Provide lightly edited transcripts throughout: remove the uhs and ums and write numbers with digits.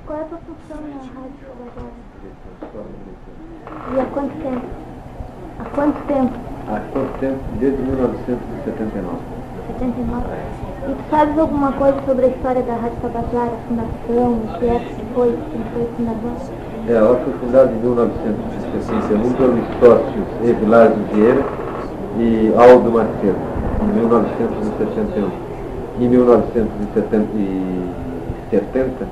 Qual é a tua função na Rádio Tabajara? E há quanto tempo? Há quanto tempo? Há quanto tempo? Desde 1979. 79. E tu sabes alguma coisa sobre a história da Rádio Tabajara, a fundação, o que é que foi, quem foi o fundador? Ela foi fundada em 1961 pelos sócios Evilásio Vieira e Aldo Macedo, em 1961. Em 1970,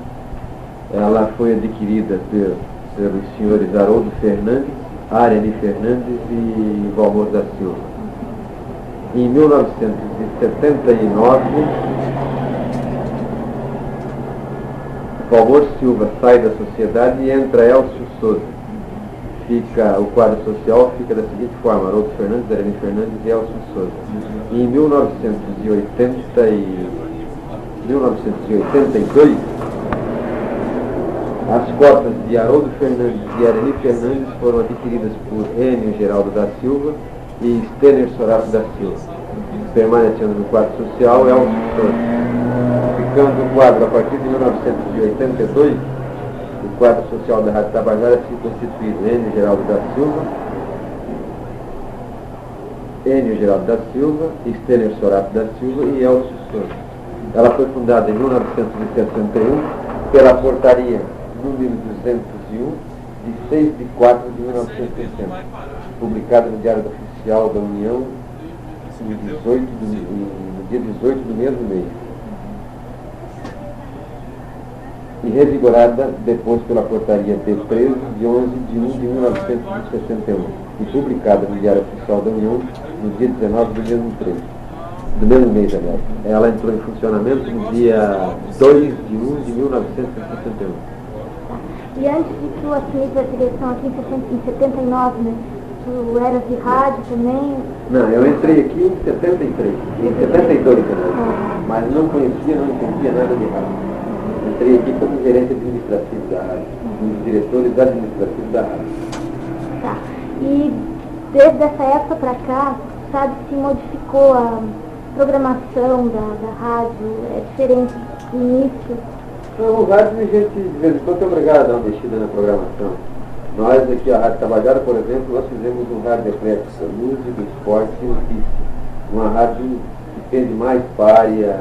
ela foi adquirida pelos senhores Haroldo Fernandes, Areni Fernandes e Valmor da Silva. Em 1979, Valmor Silva sai da sociedade e entra Elcio Souza. O quadro social fica da seguinte forma: Haroldo Fernandes, Areni Fernandes e Elcio Souza. Em 1982, as cotas de Haroldo Fernandes e Areni Fernandes foram adquiridas por Enio Geraldo da Silva e Stener Sorato da Silva. Permanecendo no quadro social Elcio Souza. Ficando o quadro a partir de 1982, o quadro social da Rádio Tabajara se constituído Enio Geraldo da Silva, Stener Sorato da Silva e Elcio Souza. Ela foi fundada em 1961 pela portaria número 201, de 6 de 4 de 1960, publicada no Diário Oficial da União no dia 18 do mesmo mês, e revigorada depois pela portaria D13, de 11 de 1 de 1961, e publicada no Diário Oficial da União no dia 19 do mesmo mês, aliás. Ela entrou em funcionamento no dia 2 de 1 de 1961. E antes de tu assumir a direção aqui em 79, né? Tu eras de rádio também? Não, eu entrei aqui em 73, em 72, mas não conhecia, não entendia nada de rádio. Entrei aqui como gerente administrativo da rádio, um dos diretores administrativos da rádio. Tá. E desde essa época para cá, sabe, se modificou a programação da rádio, é diferente do início? Então, o rádio, a gente, de vez em quando, é obrigado a dar uma mexida na programação. Nós, aqui, a Rádio Tabajara, por exemplo, nós fizemos um rádio eclético, música, esporte e notícia. Uma rádio que tende mais para a área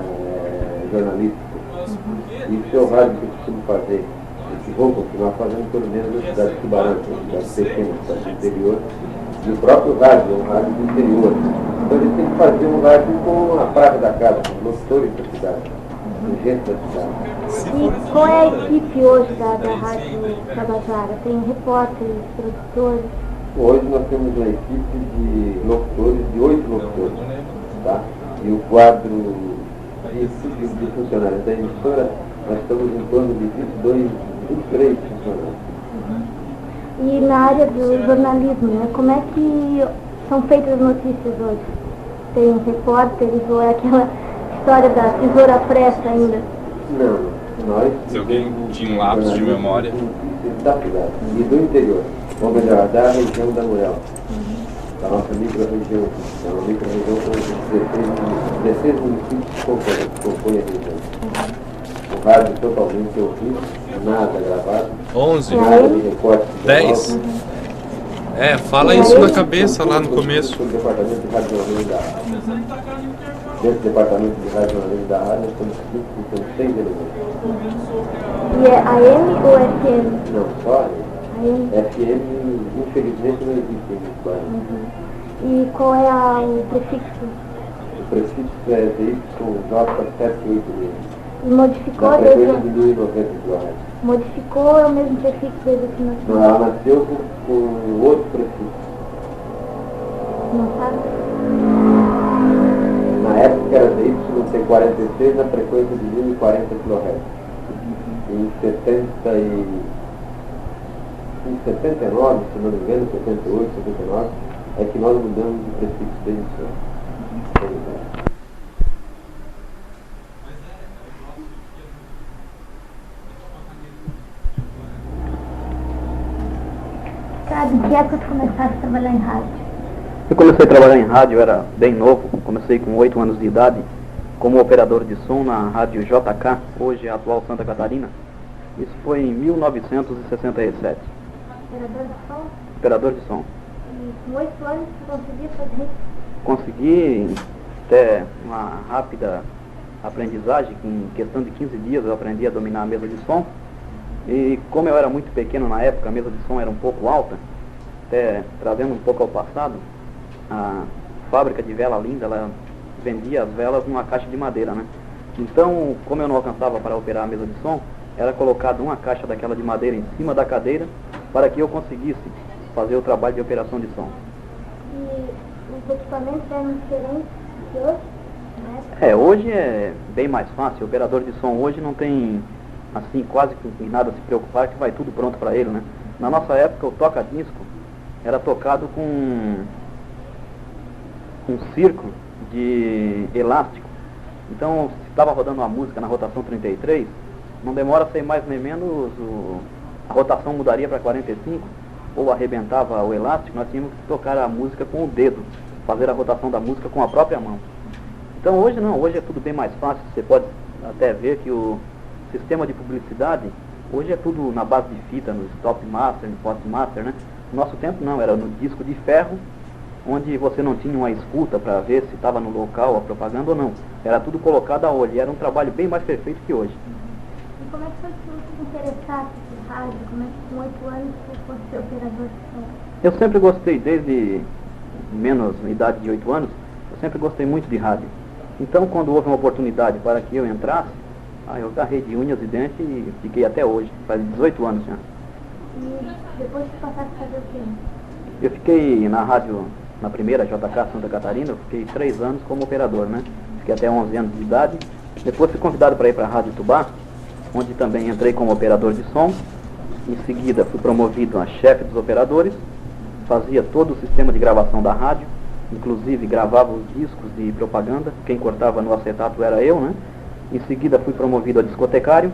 jornalística. Isso é o rádio que eu costumo fazer. E que vou continuar fazendo, pelo menos, na cidade de Tubarão, que é uma cidade pequena, uma cidade do interior. E o próprio rádio é um rádio do interior. Então, a gente tem que fazer um rádio com a praça da casa, com os locutores da cidade, com gente da cidade. E qual é a equipe hoje da Rádio Tabajara? Tem repórteres, produtores? Hoje nós temos uma equipe de locutores, de 8 locutores, tá? E o quadro de funcionários da emissora, nós estamos em torno de 23 funcionários. E na área do jornalismo, né? Como é que são feitas as notícias hoje? Tem repórteres ou é aquela história da tesoura pressa ainda? Não. Nós, se alguém tinha um lápis de memória. Da cidade e do interior, ou melhor, da região da Murel, da nossa micro-região. É uma micro-região com 16 municípios que compõem a região. O rádio totalmente ouvido, nada gravado, 11, nada de recorte de 10. Fala isso na cabeça lá no começo. O departamento de radionalismo da rádio. Dentro do departamento de radionalismo da rádio, nós temos 6 elementos. E é AM ou FM? Não, só AM. AM. FM, infelizmente, não existe em Uruguai. E qual é o prefixo? O prefixo é ZYJ786. E modificou na desde... frequência de 1090 kHz. Modificou é o mesmo prefixo desde que nós... Não, ela nasceu com outro prefixo. Não sabe? Na época era ZYC46 na frequência de 1040 kHz. Em 79, se não me engano, 78, 79, é que nós mudamos o prefixo da emissora. Sabe, que época tu começaste a trabalhar em rádio? Eu comecei a trabalhar em rádio, eu era bem novo, comecei com 8 anos de idade, como operador de som na rádio JK, hoje a atual Santa Catarina. Isso foi em 1967. Operador de som? Operador de som. E com 8 anos você conseguiu fazer isso? Consegui até uma rápida aprendizagem, em questão de 15 dias eu aprendi a dominar a mesa de som. E como eu era muito pequeno na época, a mesa de som era um pouco alta, até trazendo um pouco ao passado, a fábrica de vela Linda, ela vendia as velas numa caixa de madeira, né? Então, como eu não alcançava para operar a mesa de som, era colocado uma caixa daquela de madeira em cima da cadeira para que eu conseguisse fazer o trabalho de operação de som. E os equipamentos eram diferentes de hoje? Né? Hoje é bem mais fácil. O operador de som hoje não tem, assim, quase com nada a se preocupar, que vai tudo pronto para ele, né? Na nossa época, o toca-disco era tocado com um círculo de elástico. Então, se estava rodando uma música na rotação 33, não demora sem mais nem menos, a rotação mudaria para 45, ou arrebentava o elástico, nós tínhamos que tocar a música com o dedo, fazer a rotação da música com a própria mão. Então hoje não, hoje é tudo bem mais fácil. Você pode até ver que o sistema de publicidade, hoje é tudo na base de fita, no stop master, no post master, né? No nosso tempo não, era no disco de ferro, onde você não tinha uma escuta para ver se estava no local a propaganda ou não. Era tudo colocado a olho, e era um trabalho bem mais perfeito que hoje. E como é que foi que você se interessasse por rádio? Como é que com 8 anos você fosse ser operador de som? Eu sempre gostei, desde menos idade de 8 anos, eu sempre gostei muito de rádio. Então, quando houve uma oportunidade para que eu entrasse, eu agarrei de unhas e dentes e fiquei até hoje, faz 18 anos já. E depois você passasse a fazer o quê? Eu fiquei na rádio, na primeira JK Santa Catarina, eu fiquei 3 anos como operador, né? Fiquei até 11 anos de idade. Depois fui convidado para ir para a Rádio Tubá, onde também entrei como operador de som. Em seguida fui promovido a chefe dos operadores, fazia todo o sistema de gravação da rádio, inclusive gravava os discos de propaganda, quem cortava no acetato era eu, né? Em seguida fui promovido a discotecário,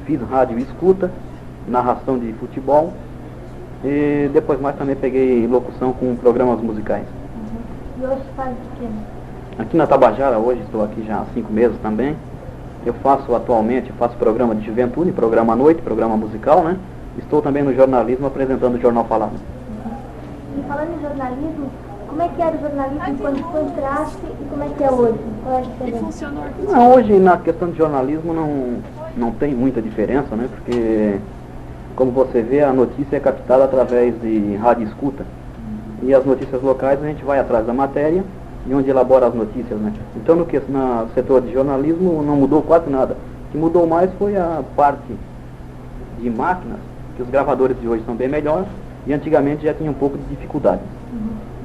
fiz rádio e escuta, narração de futebol, e depois mais também peguei locução com programas musicais. E hoje faz o quê? Aqui na Tabajara, hoje estou aqui já há 5 meses também. Eu atualmente faço programa de juventude, programa à noite, programa musical, né? Estou também no jornalismo apresentando o Jornal Falado. E falando em jornalismo, como é que era o jornalismo quando você entrasse e como é que é hoje? Qual é a diferença? Não, hoje na questão de jornalismo não tem muita diferença, né? Porque, como você vê, a notícia é captada através de rádio escuta. E as notícias locais a gente vai atrás da matéria e onde elabora as notícias, né? Então no setor de jornalismo não mudou quase nada. O que mudou mais foi a parte de máquinas, que os gravadores de hoje são bem melhores e antigamente já tinha um pouco de dificuldade.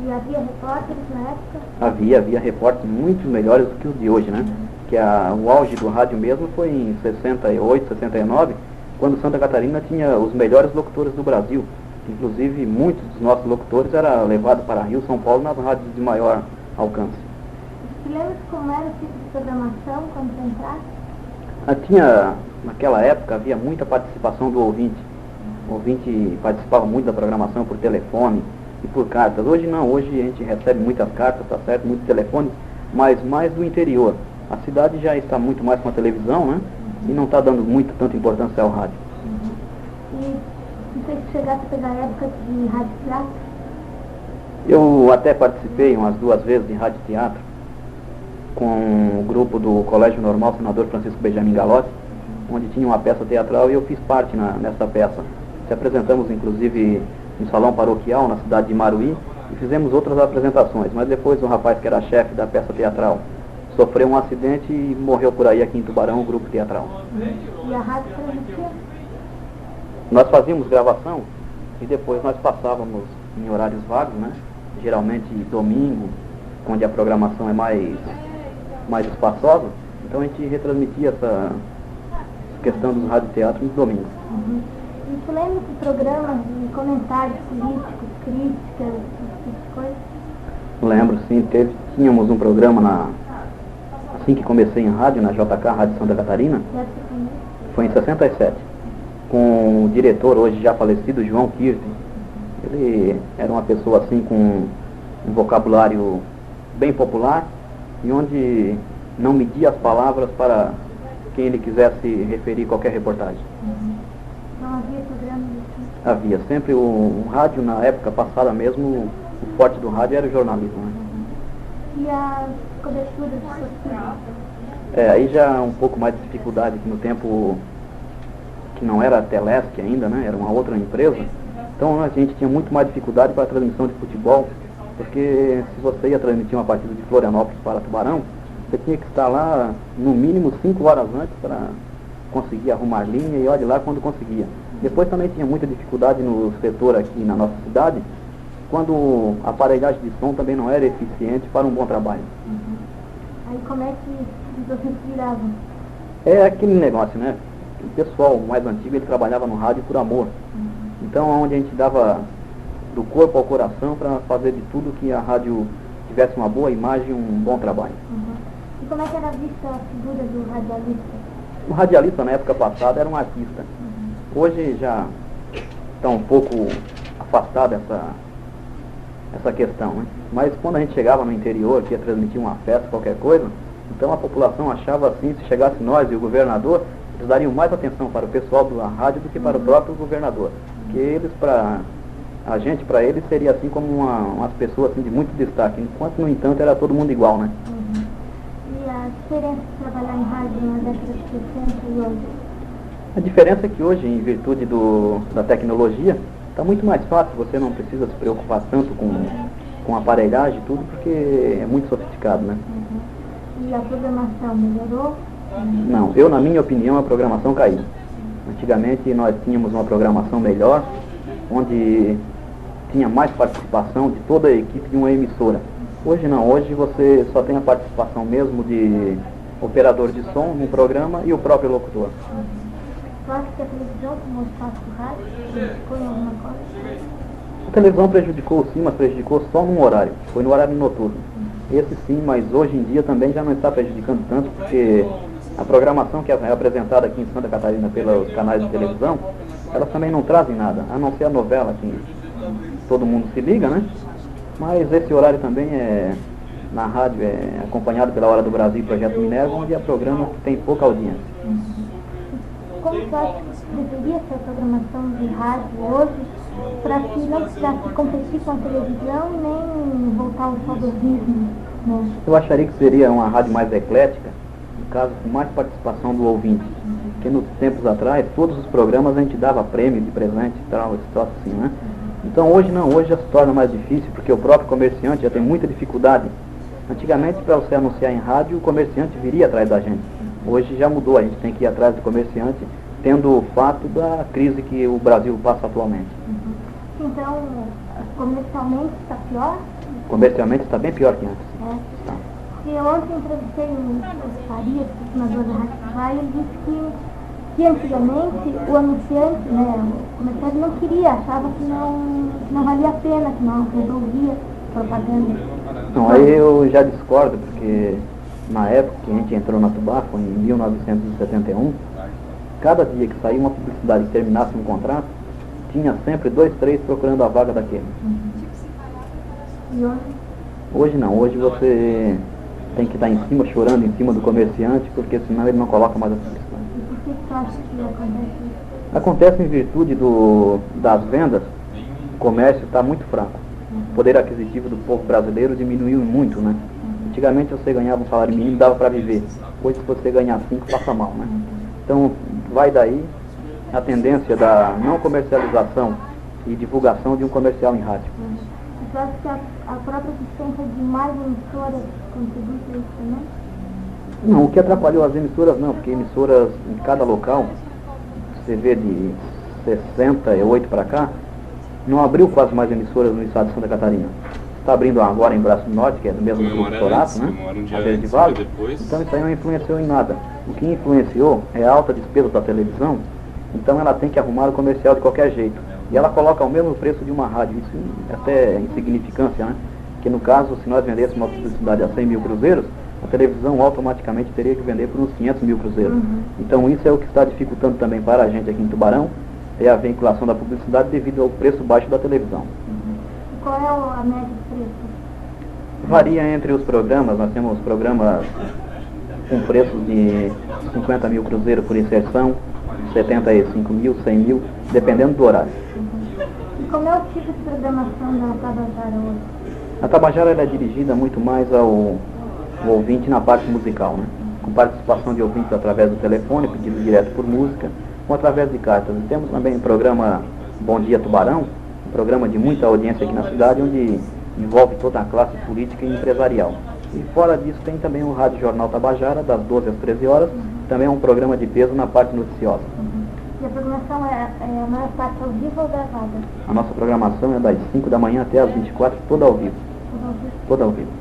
E havia repórteres na época? Havia repórteres muito melhores do que os de hoje, né? Que o auge do rádio mesmo foi em 68, 69, quando Santa Catarina tinha os melhores locutores do Brasil. Inclusive, muitos dos nossos locutores eram levados para Rio, São Paulo, nas rádios de maior alcance. Você lembra como era o tipo de programação quando você entrasse? Naquela época, havia muita participação do ouvinte. O ouvinte participava muito da programação por telefone e por cartas. Hoje não, hoje a gente recebe muitas cartas, tá certo, muitos telefones, mas mais do interior. A cidade já está muito mais com a televisão, né? E não está dando tanta importância ao rádio. E não sei se chegasse a pegar a época de rádio teatro? Eu até participei umas 2 vezes de rádio teatro com o grupo do Colégio Normal Senador Francisco Benjamin Galotti, onde tinha uma peça teatral e eu fiz parte nessa peça. Se apresentamos inclusive no salão paroquial na cidade de Maruí e fizemos outras apresentações, mas depois o rapaz que era chefe da peça teatral sofreu um acidente e morreu por aí aqui em Tubarão, o grupo teatral. E a rádio transmitia? Nós fazíamos gravação e depois nós passávamos em horários vagos, né? Geralmente domingo, onde a programação é mais espaçosa, então a gente retransmitia essa questão dos radioteatros nos domingos. E você lembra de programas de comentários políticos, críticas, esse tipo de coisa? Lembro, sim. Tínhamos um programa assim que comecei em rádio, na JK, Rádio Santa Catarina. Foi em 67. Com o diretor, hoje já falecido, João Kirten. Ele era uma pessoa assim com um vocabulário bem popular e onde não media as palavras para quem ele quisesse referir qualquer reportagem. Não havia programa assim? Havia sempre o rádio, na época passada mesmo, o forte do rádio era o jornalismo. Né? E as coberturas de Aí já um pouco mais de dificuldade, que no tempo que não era a Telesc ainda, né? Era uma outra empresa. Então a gente tinha muito mais dificuldade para a transmissão de futebol, porque se você ia transmitir uma partida de Florianópolis para Tubarão, você tinha que estar lá no mínimo 5 horas antes para conseguir arrumar linha e olhe lá quando conseguia. Depois também tinha muita dificuldade no setor aqui na nossa cidade, quando a aparelhagem de som também não era eficiente para um bom trabalho. Aí como é que vocês viravam? É aquele negócio, né? O pessoal mais antigo, ele trabalhava no rádio por amor. Então, onde a gente dava do corpo ao coração para fazer de tudo que a rádio tivesse uma boa imagem e um bom trabalho. E como é que era vista a figura do radialista? O radialista, na época passada, era um artista. Hoje já está um pouco afastada essa questão, né? Mas quando a gente chegava no interior, que ia transmitir uma festa, qualquer coisa, então a população achava assim, se chegasse nós e o governador, eles dariam mais atenção para o pessoal da rádio do que para o próprio governador. Porque eles, a gente, para eles, seria assim como umas pessoas assim, de muito destaque, enquanto, no entanto, era todo mundo igual, né? E a diferença de trabalhar em rádio na década de 60 e hoje? A diferença é que hoje, em virtude da tecnologia, está muito mais fácil, você não precisa se preocupar tanto com aparelhagem e tudo, porque é muito sofisticado, né? E a programação melhorou? Não, eu, na minha opinião, a programação caiu. Antigamente nós tínhamos uma programação melhor, onde tinha mais participação de toda a equipe de uma emissora. Hoje não, hoje você só tem a participação mesmo de operador de som no programa e o próprio locutor. Tu acha que a televisão tomou espaço do rádio? Prejudicou em alguma coisa? A televisão prejudicou sim, mas prejudicou só num horário, foi no horário noturno. Esse sim, mas hoje em dia também já não está prejudicando tanto, porque a programação que é apresentada aqui em Santa Catarina pelos canais de televisão, elas também não trazem nada, a não ser a novela que todo mundo se liga, né? Mas esse horário também na rádio é acompanhado pela Hora do Brasil e Projeto Minerva, onde é programa que tem pouca audiência. Como você acha que deveria ser a programação de rádio hoje, para que não precisasse competir com a televisão nem voltar ao saudosismo, né? Eu acharia que seria uma rádio mais eclética, no caso com mais participação do ouvinte. Porque nos tempos atrás, todos os programas a gente dava prêmio de presente e tal, esse troço assim, né? Então hoje não, hoje já se torna mais difícil, porque o próprio comerciante já tem muita dificuldade. Antigamente, para você anunciar em rádio, o comerciante viria atrás da gente. Hoje já mudou, a gente tem que ir atrás do comerciante, tendo o fato da crise que o Brasil passa atualmente. Então, comercialmente está pior? Comercialmente está bem pior que antes. Tá. Eu ontem entrevistei o Farias, coordenador da Rádio Vai, e ele disse que antigamente o anunciante, né, o comerciante não queria, achava que não valia a pena, que não resolvia propaganda. Não, aí eu já discordo, porque na época que a gente entrou na Tubá, foi em 1971, cada dia que saía uma publicidade que terminasse um contrato, tinha sempre 2, 3 procurando a vaga daquele. E hoje? Hoje não, hoje você tem que estar em cima, chorando em cima do comerciante, porque senão ele não coloca mais a publicidade. E por que você acha que acontece isso? Acontece em virtude das vendas, o comércio está muito fraco. O poder aquisitivo do povo brasileiro diminuiu muito, né? Antigamente você ganhava um salário mínimo e dava para viver. Hoje se você ganhar 5, passa mal, né? Então vai daí a tendência da não comercialização e divulgação de um comercial em rádio. Você acha que a própria existência de mais emissoras contribui para isso também? Não, o que atrapalhou as emissoras não, porque emissoras em cada local, você vê de 68 para cá, não abriu quase mais emissoras no estado de Santa Catarina. Está abrindo agora em Braço do Norte, que é do mesmo grupo Torato, né? A Verde Vale. Então isso aí não influenciou em nada. O que influenciou é a alta despesa da televisão, então ela tem que arrumar o comercial de qualquer jeito. E ela coloca o mesmo preço de uma rádio, isso até é insignificância, né? Porque no caso, se nós vendêssemos uma publicidade a 100 mil cruzeiros, a televisão automaticamente teria que vender por uns 500 mil cruzeiros. Então isso é o que está dificultando também para a gente aqui em Tubarão, é a vinculação da publicidade devido ao preço baixo da televisão. Qual é a média de preço? Varia entre os programas, nós temos programas com preços de 50 mil cruzeiros por inserção, 75 mil, 100 mil, dependendo do horário. E como é o tipo de programação da Tabajara hoje? A Tabajara ela é dirigida muito mais ao ouvinte na parte musical, né? Com participação de ouvintes através do telefone, pedido direto por música, ou através de cartas. E temos também o programa Bom Dia Tubarão, um programa de muita audiência aqui na cidade, onde envolve toda a classe política e empresarial. E fora disso tem também o Rádio Jornal Tabajara, das 12 às 13 horas, também é um programa de peso na parte noticiosa. E a programação é a maior parte ao vivo ou gravada? A nossa programação é das 5 da manhã até às 24, toda ao vivo. Tudo ao vivo. Toda ao vivo.